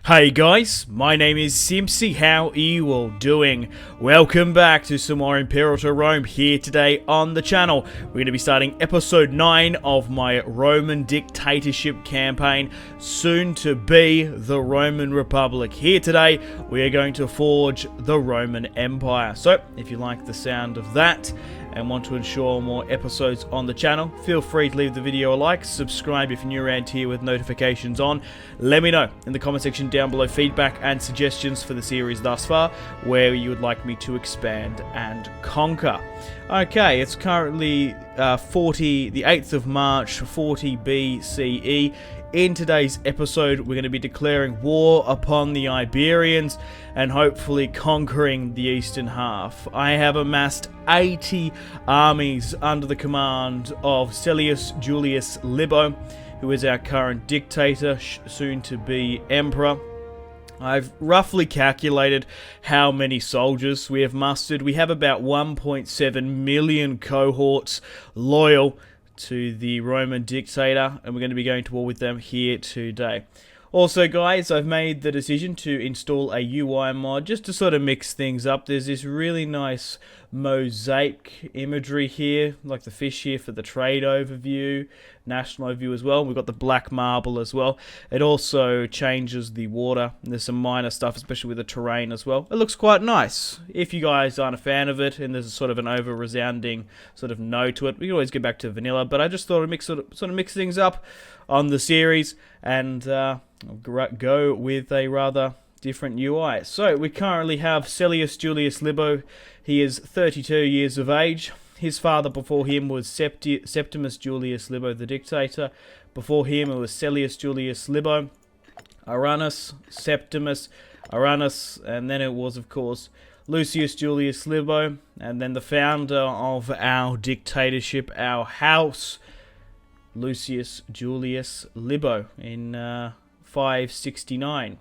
Hey guys, my name is Simpzy. How are you all doing? Welcome back to some more Imperator Rome here today on the channel. We're going to be starting episode 9 of my Roman dictatorship campaign, soon to be the Roman Republic. Here today, we are going to forge the Roman Empire. So, if you like the sound of that and want to ensure more episodes on the channel, feel free to leave the video a like, subscribe if you're new around here with notifications on. Let me know in the comment section down below feedback and suggestions for the series thus far, where you would like me to expand and conquer. Okay, it's currently the 8th of March, 40 BCE. In today's episode, we're going to be declaring war upon the Iberians and hopefully conquering the eastern half. I have amassed 80 armies under the command of Celius Julius Libo, who is our current dictator, soon to be emperor. I've roughly calculated how many soldiers we have mustered. We have about 1.7 million cohorts loyal to the Roman dictator, and we're going to be going to war with them here today. Also guys, I've made the decision to install a UI mod just to sort of mix things up. There's this really nice mosaic imagery here, like the fish here for the trade overview, national overview as well. We've got the black marble as well. It also changes the water, and there's some minor stuff, especially with the terrain as well. It looks quite nice. If you guys aren't a fan of it, and there's sort of an over-resounding sort of no to it, we can always go back to vanilla, but I just thought I'd sort of mix things up on the series and go with a rather different UI. So we currently have Celius Julius Libo. He is 32 years of age. His father before him was Septimus Julius Libo, the dictator. Before him it was Celius Julius Libo, Aranus, Septimus, Aranus, and then it was, of course, Lucius Julius Libo, and then the founder of our dictatorship, our house, Lucius Julius Libo, in 569.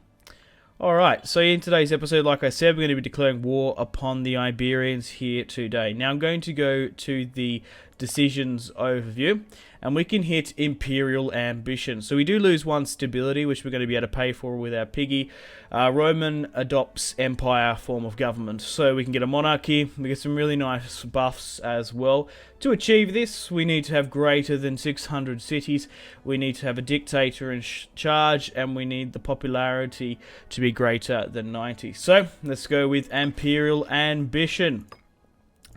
Alright, so in today's episode, like I said, we're going to be declaring war upon the Iberians here today. Now I'm going to go to the decisions overview, and we can hit imperial ambition. So we do lose one stability, which we're going to be able to pay for with our piggy. Roman adopts empire form of government, so we can get a monarchy. We get some really nice buffs as well. To achieve this, we need to have greater than 600 cities. We need to have a dictator in charge, and we need the popularity to be greater than 90. So let's go with imperial ambition.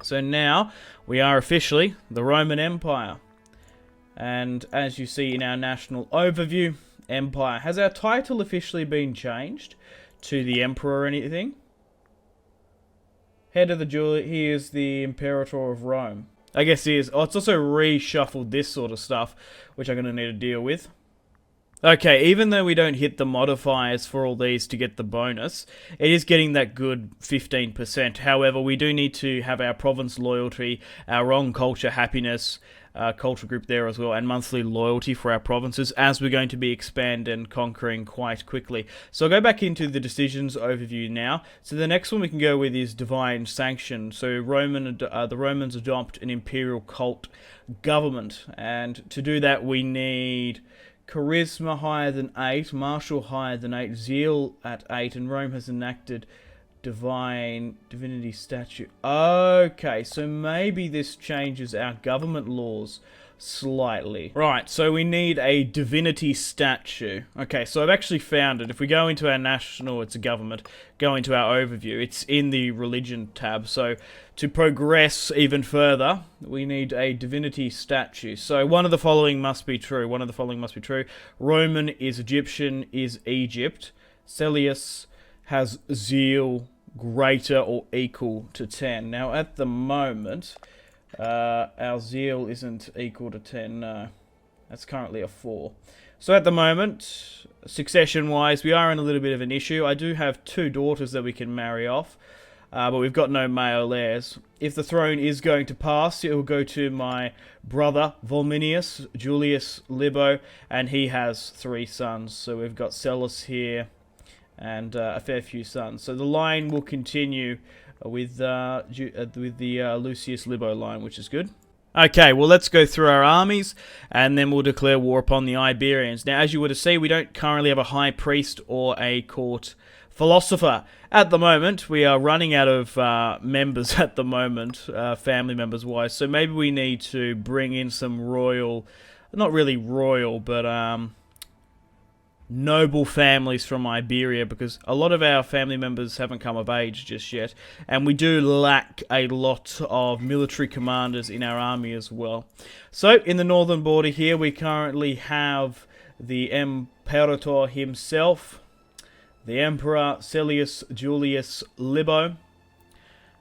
So now we are officially the Roman Empire. And as you see in our national overview, Empire. Has our title officially been changed to the Emperor or anything? Head of the Julius, he is the Imperator of Rome. I guess he is. Oh, it's also reshuffled this sort of stuff, which I'm going to need to deal with. Okay, even though we don't hit the modifiers for all these to get the bonus, it is getting that good 15%. However, we do need to have our province loyalty, our wrong culture happiness, culture group there as well, and monthly loyalty for our provinces, as we're going to be expanding and conquering quite quickly. So I'll go back into the decisions overview now. So the next one we can go with is divine sanction. So the Romans adopt an imperial cult government, and to do that we need charisma higher than 8, martial higher than 8, zeal at 8, and Rome has enacted divinity statute. Okay, so maybe this changes our government laws slightly. Right, so we need a divinity statue. Okay, so I've actually found it. If we go into our national, it's a government, go into our overview, it's in the religion tab. So to progress even further, we need a divinity statue. So one of the following must be true. One of the following must be true. Roman is Egyptian is Egypt. Celius has zeal greater or equal to 10. Now at the moment, our zeal isn't equal to 10, no. That's currently a 4. So at the moment, succession-wise, we are in a little bit of an issue. I do have 2 daughters that we can marry off, but we've got no male heirs. If the throne is going to pass, it will go to my brother, Volminius Julius Libo, and he has 3 sons. So we've got Cellus here, and a fair few sons. So the line will continue with the Lucius Libo line, which is good. Okay, well, let's go through our armies, and then we'll declare war upon the Iberians. Now, as you would have seen, we don't currently have a high priest or a court philosopher. At the moment, we are running out of members at the moment, family members-wise, so maybe we need to bring in some royal, not really royal, but noble families from Iberia, because a lot of our family members haven't come of age just yet, and we do lack a lot of military commanders in our army as well. So in the northern border here, we currently have the Imperator himself, the Emperor Celius Julius Libo,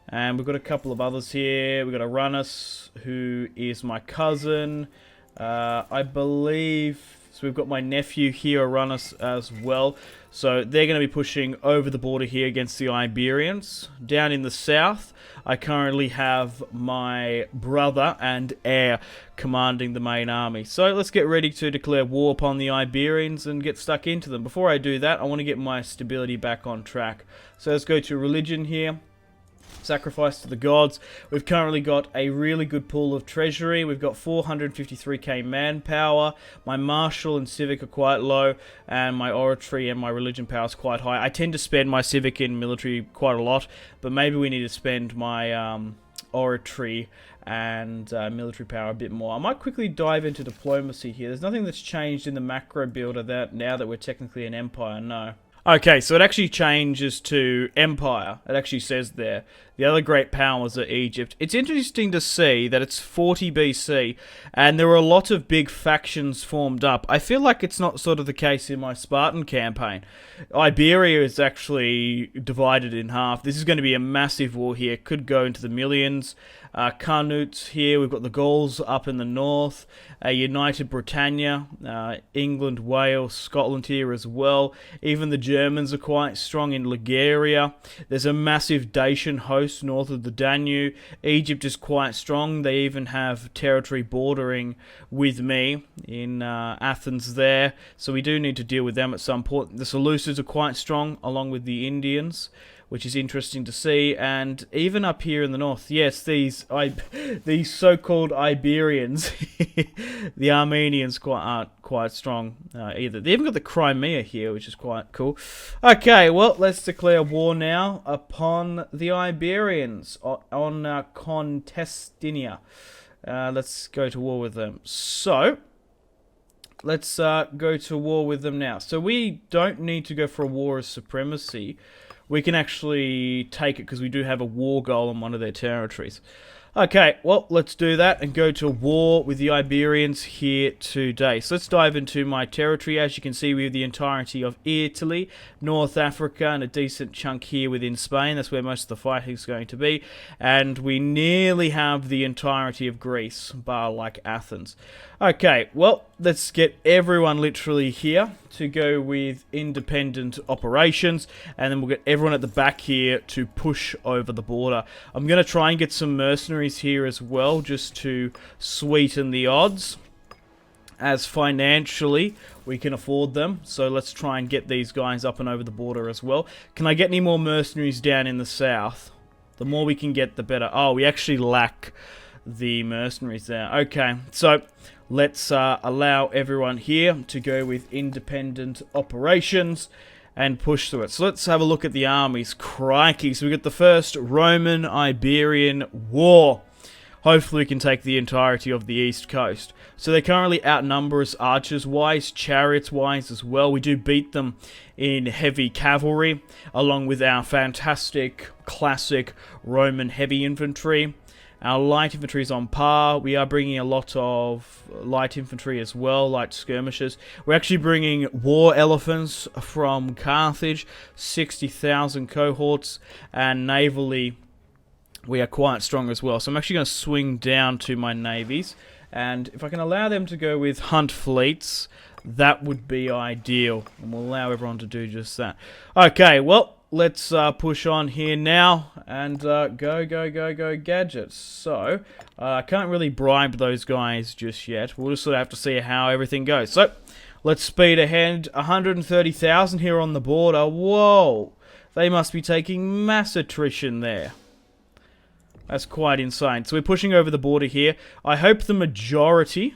and we've got a couple of others here. We've got Arunus, who is my cousin, I believe. So we've got my nephew here, Arunus, as well. So they're going to be pushing over the border here against the Iberians. Down in the south, I currently have my brother and heir commanding the main army. So let's get ready to declare war upon the Iberians and get stuck into them. Before I do that, I want to get my stability back on track. So let's go to religion here. Sacrifice to the gods. We've currently got a really good pool of treasury. We've got 453k manpower. My martial and civic are quite low, and my oratory and my religion power is quite high. I tend to spend my civic in military quite a lot, but maybe we need to spend my oratory and military power a bit more. I might quickly dive into diplomacy here. There's nothing that's changed in the macro builder now that we're technically an empire, no. Okay, so it actually changes to empire. It actually says there. The other great powers are Egypt. It's interesting to see that it's 40 BC, and there are a lot of big factions formed up. I feel like it's not sort of the case in my Spartan campaign. Iberia is actually divided in half. This is going to be a massive war here. Could go into the millions. Carnutes here. We've got the Gauls up in the north. United Britannia. England, Wales, Scotland here as well. Even the Germans are quite strong in Liguria. There's a massive Dacian host north of the Danube. Egypt is quite strong. They even have territory bordering with me in Athens there. So we do need to deal with them at some point. The Seleucids are quite strong along with the Indians, which is interesting to see. And even up here in the north, yes, these so-called Iberians, the Armenians aren't quite strong either. They even got the Crimea here, which is quite cool. Okay, well, let's declare war now upon the Iberians on Contestinia. Let's go to war with them. So let's go to war with them now. So we don't need to go for a war of supremacy. We can actually take it because we do have a war goal on one of their territories. Okay, well, let's do that and go to war with the Iberians here today. So let's dive into my territory. As you can see, we have the entirety of Italy, North Africa, and a decent chunk here within Spain. That's where most of the fighting is going to be. And we nearly have the entirety of Greece, bar like Athens. Okay, well, let's get everyone literally here to go with independent operations, and then we'll get everyone at the back here to push over the border. I'm going to try and get some mercenaries here as well, just to sweeten the odds, as financially we can afford them. So let's try and get these guys up and over the border as well. Can I get any more mercenaries down in the south? The more we can get, the better. Oh, we actually lack the mercenaries there. Okay, so let's allow everyone here to go with independent operations and push through it. So let's have a look at the armies. Crikey, so we got the first Roman-Iberian War. Hopefully we can take the entirety of the east coast. So they currently outnumber us archers-wise, chariots-wise as well. We do beat them in heavy cavalry, along with our fantastic, classic Roman heavy infantry. Our light infantry is on par. We are bringing a lot of light infantry as well, light skirmishers. We're actually bringing war elephants from Carthage, 60,000 cohorts, and navally we are quite strong as well. So I'm actually going to swing down to my navies, and if I can allow them to go with hunt fleets, that would be ideal, and we'll allow everyone to do just that. Okay, well, let's push on here now and go gadgets. So I can't really bribe those guys just yet. We'll just sort of have to see how everything goes. So let's speed ahead. 130,000 here on the border. Whoa, they must be taking mass attrition there. That's quite insane. So we're pushing over the border here. I hope the majority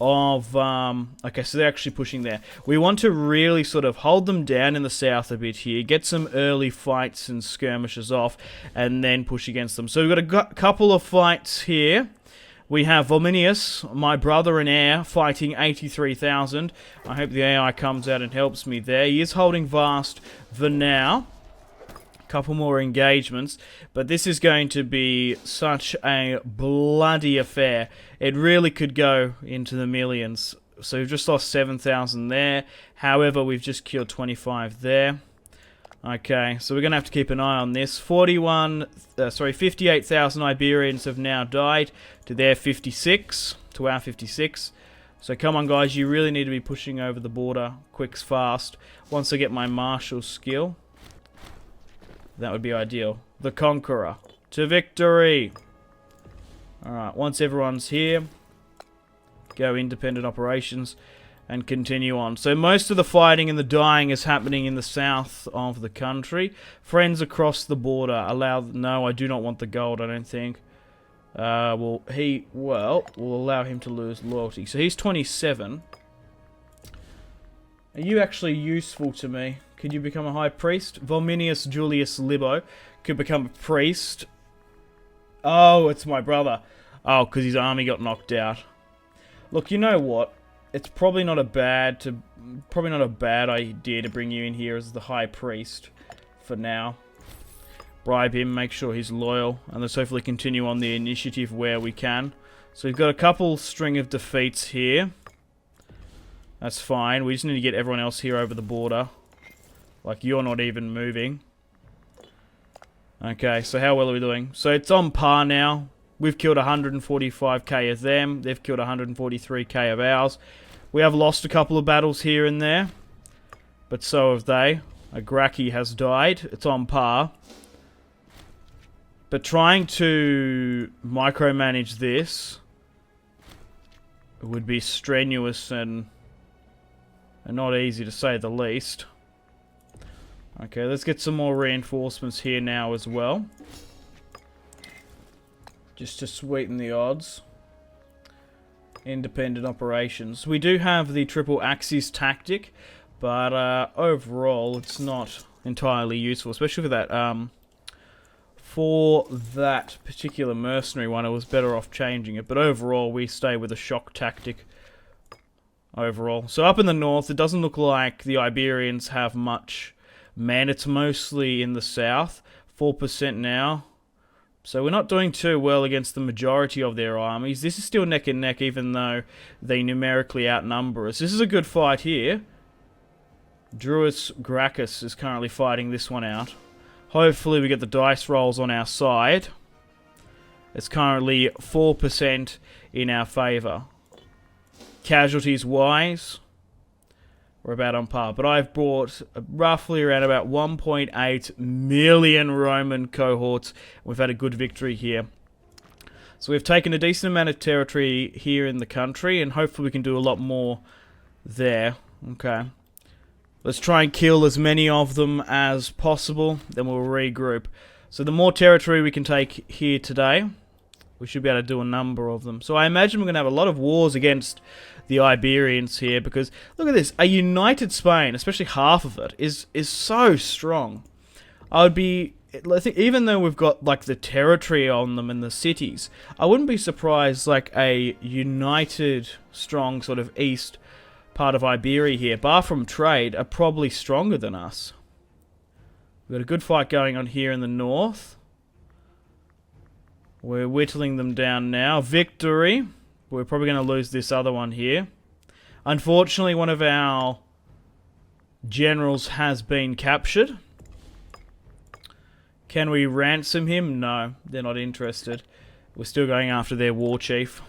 of... okay, so they're actually pushing there. We want to really sort of hold them down in the south a bit here, get some early fights and skirmishes off, and then push against them. So we've got a couple of fights here. We have Volminius, my brother and heir, fighting 83,000. I hope the AI comes out and helps me there. He is holding Vast for now. Couple more engagements, but this is going to be such a bloody affair. It really could go into the millions. So we've just lost 7,000 there. However, we've just killed 25 there. Okay, so we're going to have to keep an eye on this. 58,000 Iberians have now died to their 56, to our 56. So come on, guys, you really need to be pushing over the border quick, fast. Once I get my martial skill, that would be ideal. The Conqueror. To victory! Alright, once everyone's here, go independent operations and continue on. So most of the fighting and the dying is happening in the south of the country. Friends across the border allow... No, I do not want the gold, I don't think. We'll allow him to lose loyalty. So he's 27. Are you actually useful to me? Could you become a high priest? Volminius Julius Libo could become a priest. Oh, it's my brother. Oh, because his army got knocked out. Look, you know what? It's probably not a bad idea to bring you in here as the high priest for now. Bribe him, make sure he's loyal, and let's hopefully continue on the initiative where we can. So we've got a couple string of defeats here. That's fine. We just need to get everyone else here over the border. Like, you're not even moving. Okay, so how well are we doing? So it's on par now. We've killed 145k of them. They've killed 143k of ours. We have lost a couple of battles here and there. But so have they. Agraki has died. It's on par. But trying to micromanage this would be strenuous and not easy, to say the least. Okay, let's get some more reinforcements here now as well. Just to sweeten the odds. Independent operations. We do have the triple axis tactic, but overall it's not entirely useful, especially for that particular mercenary one. It was better off changing it, but overall we stay with a shock tactic overall. So up in the north, it doesn't look like the Iberians have much men. It's mostly in the south. 4% now. So we're not doing too well against the majority of their armies. This is still neck and neck, even though they numerically outnumber us. This is a good fight here. Druus Gracchus is currently fighting this one out. Hopefully we get the dice rolls on our side. It's currently 4% in our favour. Casualties-wise, we're about on par. But I've brought roughly around about 1.8 million Roman cohorts. We've had a good victory here. So we've taken a decent amount of territory here in the country, and hopefully we can do a lot more there. Okay. Let's try and kill as many of them as possible, then we'll regroup. So the more territory we can take here today, we should be able to do a number of them. So I imagine we're going to have a lot of wars against the Iberians here, because look at this. A united Spain, especially half of it, is so strong. I think even though we've got like the territory on them and the cities, I wouldn't be surprised like a united, strong sort of east part of Iberia here, bar from trade, are probably stronger than us. We've got a good fight going on here in the north. We're whittling them down now. Victory. We're probably going to lose this other one here. Unfortunately, one of our generals has been captured. Can we ransom him? No, they're not interested. We're still going after their war chief.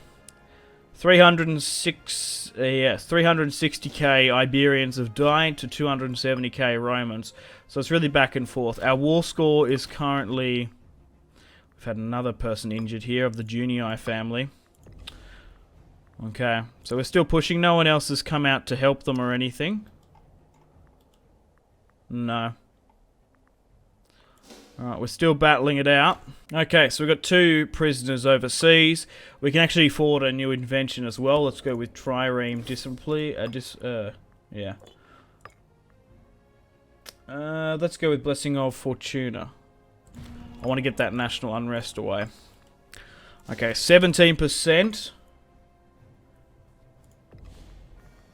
360k Iberians have died to 270k Romans. So it's really back and forth. Our war score is currently... We've had another person injured here of the Junii family. Okay, so we're still pushing. No one else has come out to help them or anything. No. Alright, we're still battling it out. Okay, so we've got 2 prisoners overseas. We can actually afford a new invention as well. Let's go with trireme discipline. Yeah. Let's go with Blessing of Fortuna. I want to get that national unrest away. Okay, 17%.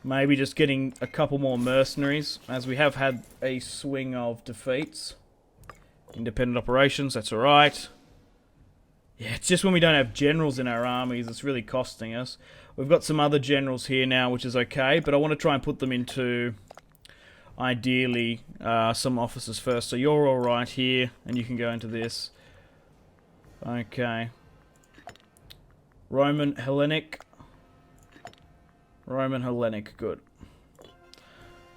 Maybe just getting a couple more mercenaries, as we have had a swing of defeats. Independent operations, that's alright. Yeah, it's just when we don't have generals in our armies, it's really costing us. We've got some other generals here now, which is okay, but I want to try and put them into, ideally, some officers first. So you're alright here, and you can go into this. Okay. Roman Hellenic. Roman Hellenic, good.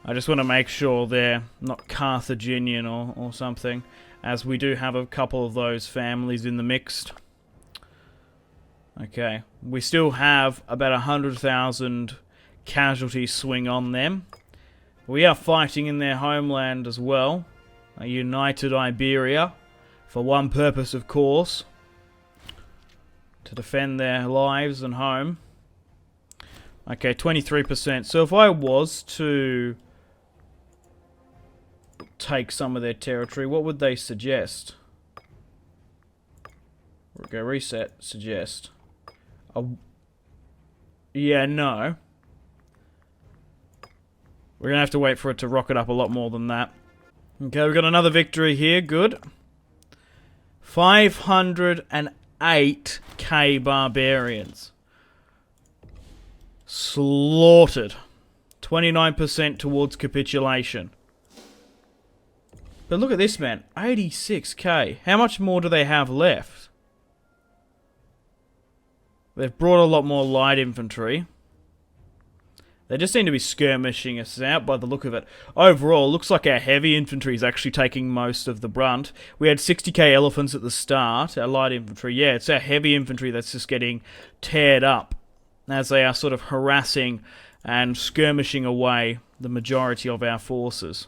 I just want to make sure they're not Carthaginian or something, as we do have a couple of those families in the mixed. Okay, we still have about 100,000 casualties swing on them. We are fighting in their homeland as well, a united Iberia, for one purpose of course, to defend their lives and home. Okay, 23%. So if I was to take some of their territory, what would they suggest? We'll go reset, suggest. Yeah, no. We're going to have to wait for it to rocket up a lot more than that. Okay, we've got another victory here, good. 508k barbarians. Slaughtered. 29% towards capitulation. But look at this, man. 86k. How much more do they have left? They've brought a lot more light infantry. They just seem to be skirmishing us out by the look of it. Overall, it looks like our heavy infantry is actually taking most of the brunt. We had 60k elephants at the start, our light infantry. Yeah, it's our heavy infantry that's just getting teared up as they are sort of harassing and skirmishing away the majority of our forces.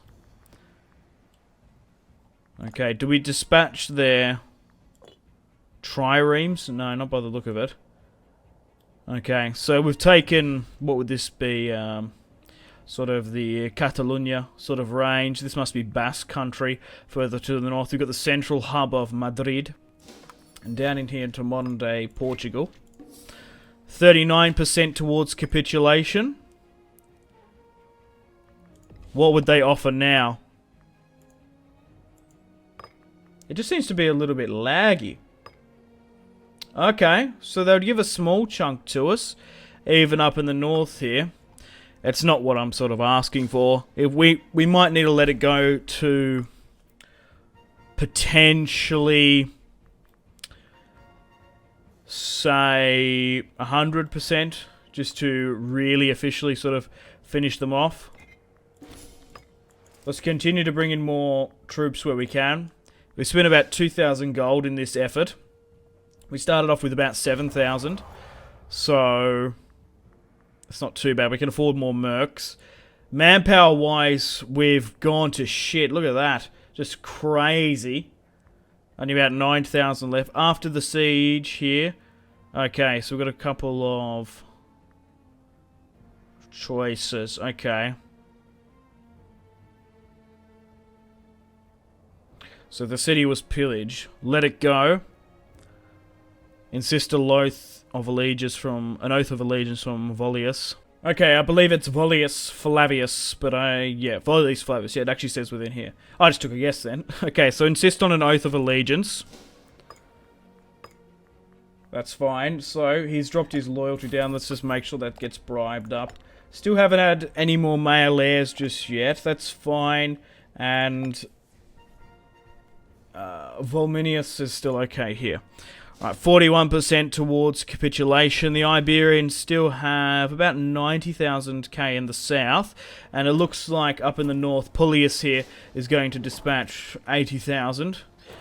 Okay, do we dispatch their triremes? No, not by the look of it. Okay, so we've taken, what would this be, sort of the Catalunya sort of range. This must be Basque country further to the north. We've got the central hub of Madrid, and down in here into modern day Portugal. 39% towards capitulation. What would they offer now? It just seems to be a little bit laggy. Okay, so they would give a small chunk to us, even up in the north here. It's not what I'm sort of asking for. If we might need to let it go to potentially, say, 100%, just to really officially sort of finish them off. Let's continue to bring in more troops where we can. We spent about 2,000 gold in this effort. We started off with about 7,000, so it's not too bad. We can afford more mercs. Manpower-wise, we've gone to shit. Look at that. Just crazy. Only about 9,000 left. After the siege here. Okay, so we've got a couple of choices. Okay. So the city was pillaged. Let it go. Insist an oath of allegiance from Volius. Okay, I believe it's Volius Flavius, but yeah, Volius Flavius. Yeah, it actually says within here. I just took a guess then. Okay, so insist on an oath of allegiance. That's fine. So he's dropped his loyalty down. Let's just make sure that gets bribed up. Still haven't had any more male heirs just yet. That's fine. And Volminius is still okay here. Right, 41% towards capitulation. The Iberians still have about 90,000k in the south, and it looks like up in the north, Publius here is going to dispatch 80,000,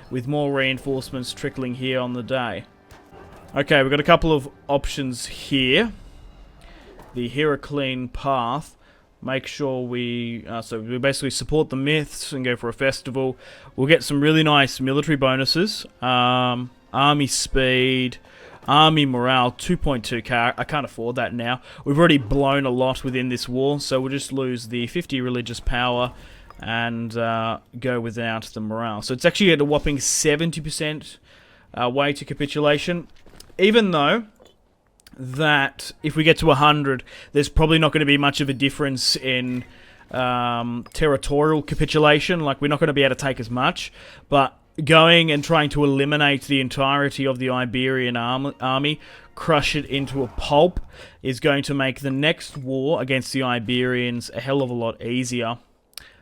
with more reinforcements trickling here on the day. Okay, we've got a couple of options here. The Heraclean path. Make sure we basically support the myths and go for a festival. We'll get some really nice military bonuses. Army speed, army morale, 2.2k. I can't afford that now. We've already blown a lot within this war, so we'll just lose the 50 religious power and go without the morale. So it's actually at a whopping 70% way to capitulation. Even though that if we get to 100, there's probably not going to be much of a difference in territorial capitulation. Like, we're not going to be able to take as much, but going and trying to eliminate the entirety of the Iberian army, crush it into a pulp, is going to make the next war against the Iberians a hell of a lot easier.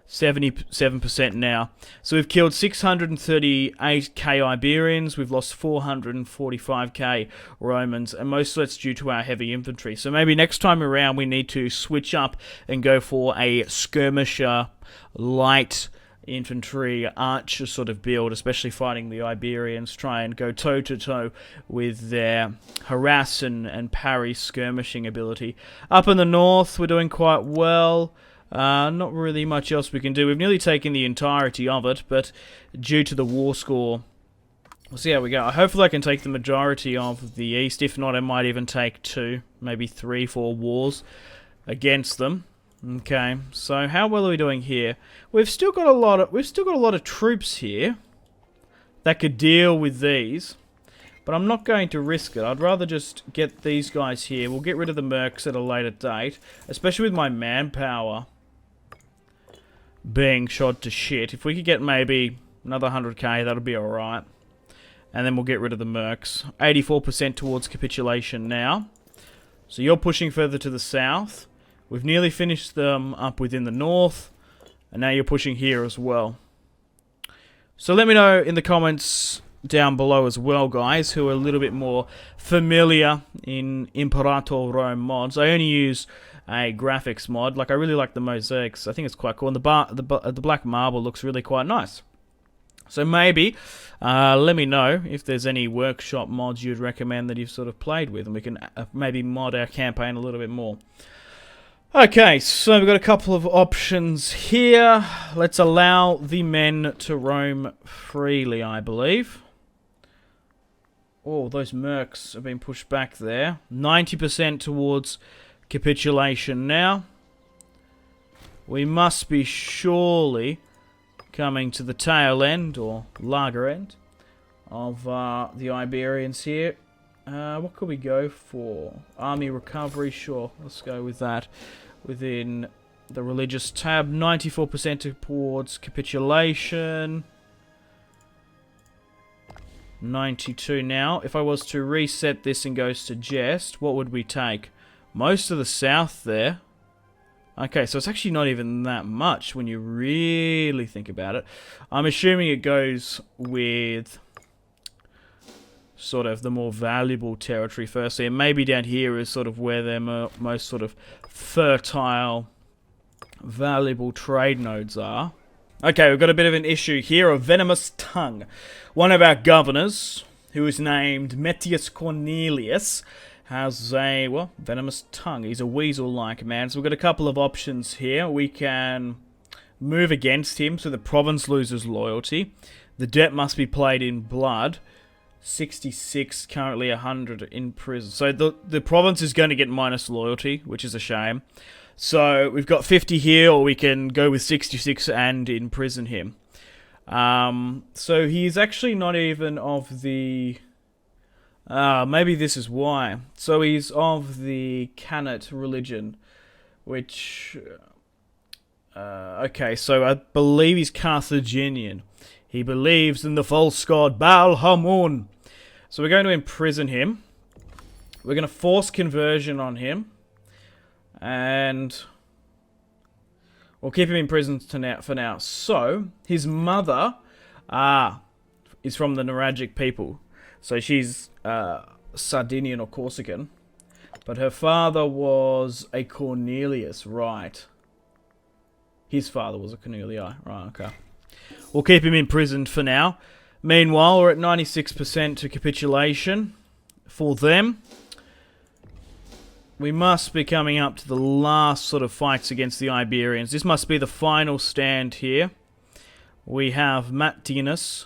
77% now. So we've killed 638k Iberians, we've lost 445k Romans, and most of that's due to our heavy infantry. So maybe next time around we need to switch up and go for a skirmisher, light infantry, archer sort of build, especially fighting the Iberians. Try and go toe-to-toe with their harass and parry skirmishing ability. Up in the north, we're doing quite well. Not really much else we can do. We've nearly taken the entirety of it, but due to the war score, we'll see how we go. Hopefully I can take the majority of the east. If not, I might even take 2, maybe 3, 4 wars against them. Okay, so how well are we doing here? We've still got a lot of troops here that could deal with these, but I'm not going to risk it. I'd rather just get these guys here. We'll get rid of the mercs at a later date, especially with my manpower being shot to shit. If we could get maybe another 100k, that'll be alright. And then we'll get rid of the mercs. 84% towards capitulation now. So you're pushing further to the south. We've nearly finished them up within the north. And now you're pushing here as well. So let me know in the comments down below as well, guys, who are a little bit more familiar in Imperator Rome mods. I only use a graphics mod. Like, I really like the mosaics. I think it's quite cool. And the black marble looks really quite nice. So maybe let me know if there's any workshop mods you'd recommend that you've sort of played with, and we can maybe mod our campaign a little bit more. Okay, so we've got a couple of options here. Let's allow the men to roam freely, I believe. Oh, those mercs have been pushed back there. 90% towards capitulation now. We must be surely coming to the tail end, or lager end, of the Iberians here. What could we go for? Army recovery, sure. Let's go with that. Within the religious tab, 94% towards capitulation. 92 now. If I was to reset this and go suggest, what would we take? Most of the south there. Okay, so it's actually not even that much when you really think about it. I'm assuming it goes with sort of the more valuable territory firstly, and maybe down here is sort of where their most sort of fertile, valuable trade nodes are. Okay, we've got a bit of an issue here. A venomous tongue. One of our governors, who is named Metius Cornelius, has a, well, venomous tongue. He's a weasel-like man. So we've got a couple of options here. We can move against him so the province loses loyalty. The debt must be paid in blood. 66, currently 100 in prison. So the province is going to get minus loyalty, which is a shame. So we've got 50 here, or we can go with 66 and imprison him. So he's actually not even of the... maybe this is why. So he's of the Canate religion, which... okay, so I believe he's Carthaginian. He believes in the false god Baal Hamun. So we're going to imprison him. We're going to force conversion on him. And we'll keep him in prison for now. So, his mother is from the Nuragic people. So she's Sardinian or Corsican. But her father was a Cornelius, right. His father was a Cornelii, right, okay. We'll keep him imprisoned for now. Meanwhile, we're at 96% to capitulation for them. we must be coming up to the last sort of fights against the Iberians. This must be the final stand here. We have Mattinus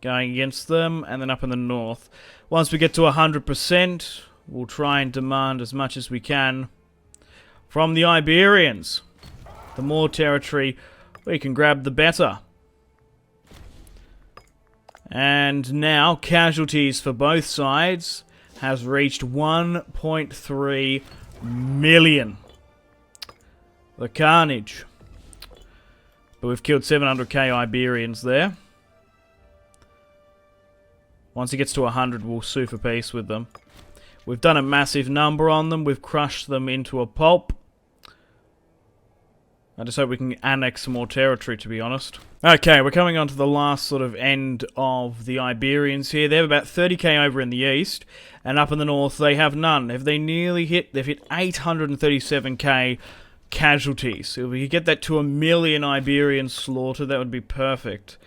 going against them, and then up in the north. Once we get to 100%, we'll try and demand as much as we can from the Iberians. The more territory we can grab, the better. And now, casualties for both sides has reached 1.3 million. The carnage. But we've killed 700k Iberians there. Once it gets to 100, we'll sue for peace with them. We've done a massive number on them. We've crushed them into a pulp. I just hope we can annex some more territory, to be honest. Okay, we're coming on to the last sort of end of the Iberians here. They have about 30k over in the east, and up in the north they have none. If they nearly hit, they've hit 837k casualties. If we could get that to 1 million Iberian slaughter, that would be perfect.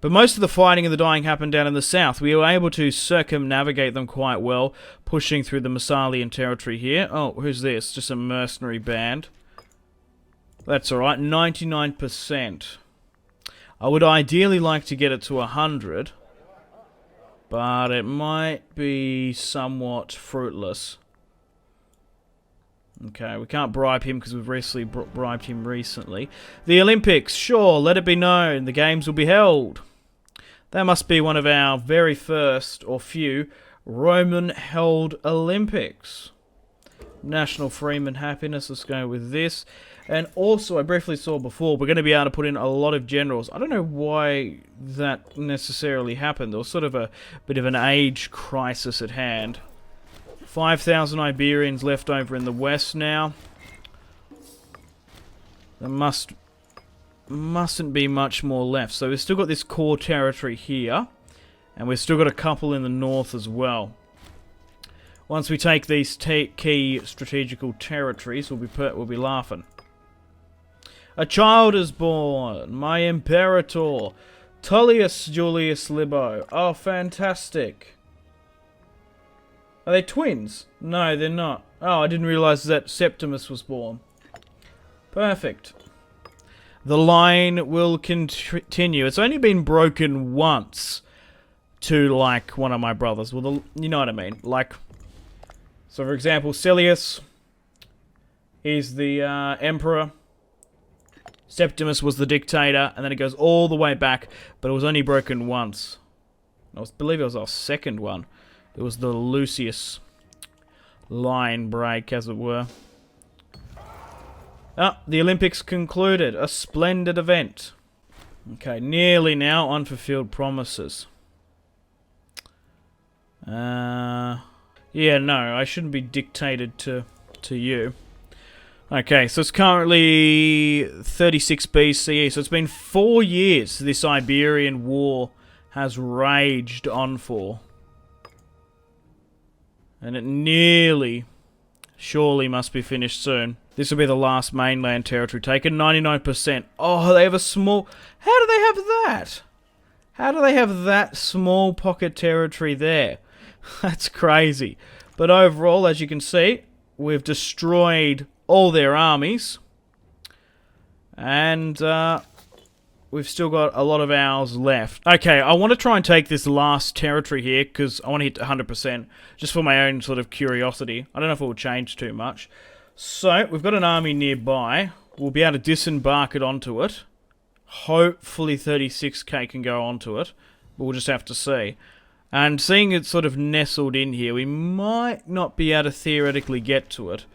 But most of the fighting and the dying happened down in the south. We were able to circumnavigate them quite well, pushing through the Massalian territory here. Oh, who's this? Just a mercenary band. That's alright, 99%. I would ideally like to get it to 100, but it might be somewhat fruitless. Okay, we can't bribe him because we've recently bribed him recently. The Olympics, sure, let it be known, the games will be held. That must be one of our very first, or few, Roman-held Olympics. National Freeman Happiness, let's go with this. And also, I briefly saw before, we're going to be able to put in a lot of generals. I don't know why that necessarily happened. There was sort of a bit of an age crisis at hand. 5,000 Iberians left over in the west now. There mustn't be much more left. So we've still got this core territory here. And we've still got a couple in the north as well. Once we take these key strategical territories, we'll be laughing. A child is born, my Imperator, Tullius Julius Libo. Oh, fantastic. Are they twins? No, they're not. Oh, I didn't realize that Septimus was born. Perfect. The line will continue. It's only been broken once to, like, one of my brothers. Well, you know what I mean. Like, so for example, Celius is the emperor. Septimus was the dictator, and then it goes all the way back, but it was only broken once. I believe it was our second one. It was the Lucius line break, as it were. Ah, the Olympics concluded. A splendid event. Okay, nearly now. Unfulfilled promises. Yeah, no, I shouldn't be dictated to you. Okay, so it's currently 36 BCE, so it's been 4 years this Iberian war has raged on for. And it nearly, surely must be finished soon. This will be the last mainland territory taken, 99%. Oh, they have a small... How do they have that? How do they have that small pocket territory there? That's crazy. But overall, as you can see, we've destroyed all their armies, and we've still got a lot of ours left. Okay, I want to try and take this last territory here, because I want to hit 100%, just for my own sort of curiosity. I don't know if it will change too much. So, we've got an army nearby. We'll be able to disembark it onto it. Hopefully 36k can go onto it, but we'll just have to see. And seeing it sort of nestled in here, we might not be able to theoretically get to it.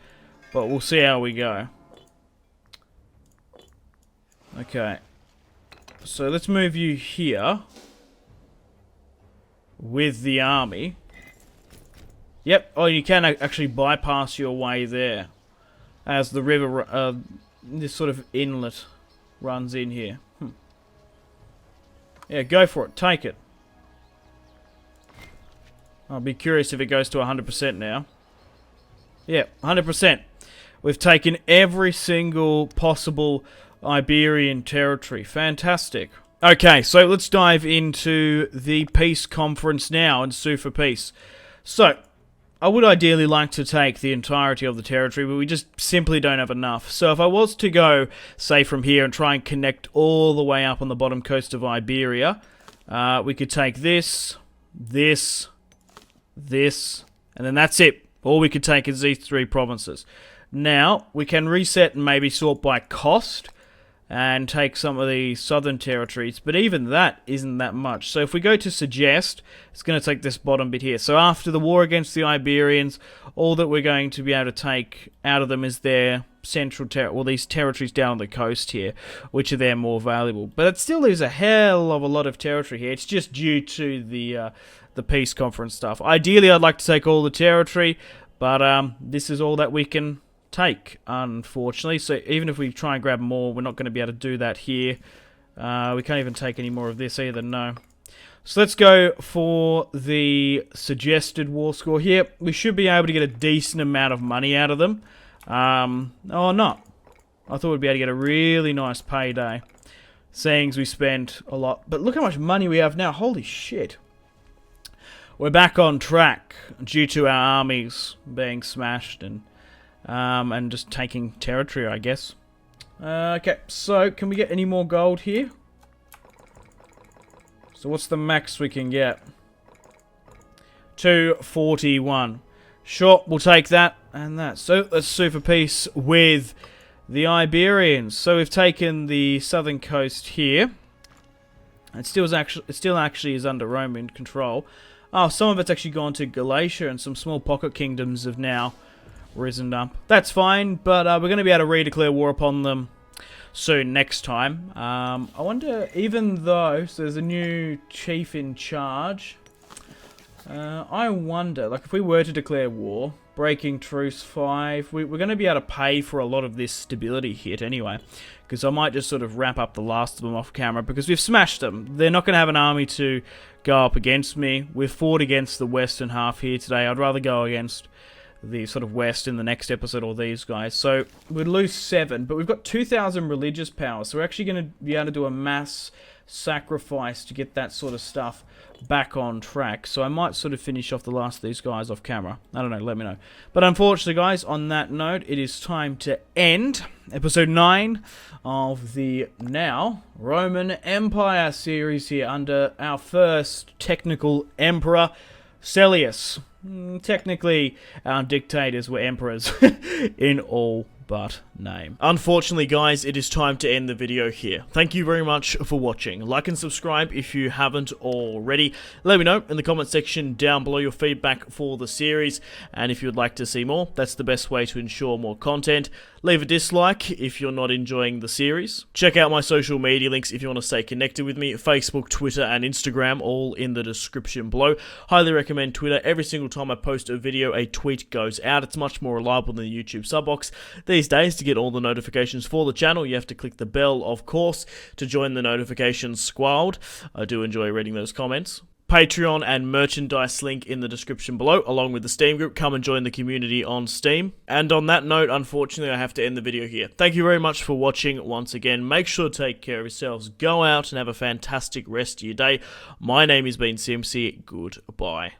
But we'll see how we go. Okay. So let's move you here. With the army. Yep. Oh, you can actually bypass your way there. As the river, this sort of inlet runs in here. Yeah, go for it. Take it. I'll be curious if it goes to 100% now. Yeah, 100%. We've taken every single possible Iberian territory. Fantastic. Okay, so let's dive into the peace conference now and sue for peace. So, I would ideally like to take the entirety of the territory, but we just simply don't have enough. So if I was to go, say, from here and try and connect all the way up on the bottom coast of Iberia, we could take this, this, and then that's it. All we could take is these 3 provinces. Now, we can reset and maybe sort by cost and take some of the southern territories, but even that isn't that much. So if we go to suggest, it's going to take this bottom bit here. So after the war against the Iberians, all that we're going to be able to take out of them is their central these territories down on the coast here, which are there more valuable. But it still leaves a hell of a lot of territory here. It's just due to the peace conference stuff. Ideally, I'd like to take all the territory, but this is all that we can take, unfortunately. So even if we try and grab more, we're not going to be able to do that here. We can't even take any more of this either, no. So let's go for the suggested war score here. We should be able to get a decent amount of money out of them. Oh, not. I thought we'd be able to get a really nice payday, seeing as we spent a lot. But look how much money we have now. Holy shit. We're back on track due to our armies being smashed and just taking territory, I guess. Okay, so can we get any more gold here? So what's the max we can get? 241. Sure, we'll take that and that. So let's sue for peace with the Iberians. So we've taken the southern coast here. It still actually is under Roman control. Oh, some of it's actually gone to Galatia, and some small pocket kingdoms have now risen up. That's fine, but we're going to be able to redeclare war upon them soon next time. I wonder, even though so there's a new chief in charge, I wonder, like, if we were to declare war, breaking truce 5, we're going to be able to pay for a lot of this stability hit anyway, because I might just sort of wrap up the last of them off camera, because we've smashed them. They're not going to have an army to go up against me. We've fought against the western half here today. I'd rather go against the sort of west in the next episode, or these guys. So we'd lose 7, but we've got 2,000 religious power, so we're actually going to be able to do a mass sacrifice to get that sort of stuff back on track. So I might sort of finish off the last of these guys off camera. I don't know, let me know. But unfortunately, guys, on that note, it is time to end episode 9 of the now Roman Empire series here under our first technical emperor, Cellius. Technically, our dictators were emperors in all but name. Unfortunately, guys, it is time to end the video here. Thank you very much for watching. Like and subscribe if you haven't already. Let me know in the comment section down below your feedback for the series, and if you would like to see more, that's the best way to ensure more content. Leave a dislike if you're not enjoying the series. Check out my social media links if you want to stay connected with me. Facebook, Twitter, and Instagram, all in the description below. Highly recommend Twitter. Every single time I post a video, a tweet goes out. It's much more reliable than the YouTube sub box. These days, to get all the notifications for the channel, you have to click the bell, of course, to join the notifications squad. I do enjoy reading those comments. Patreon and merchandise link in the description below, along with the Steam group. Come and join the community on Steam. And on that note, unfortunately, I have to end the video here. Thank you very much for watching once again. Make sure to take care of yourselves. Go out and have a fantastic rest of your day. My name has been Simpzy. Goodbye.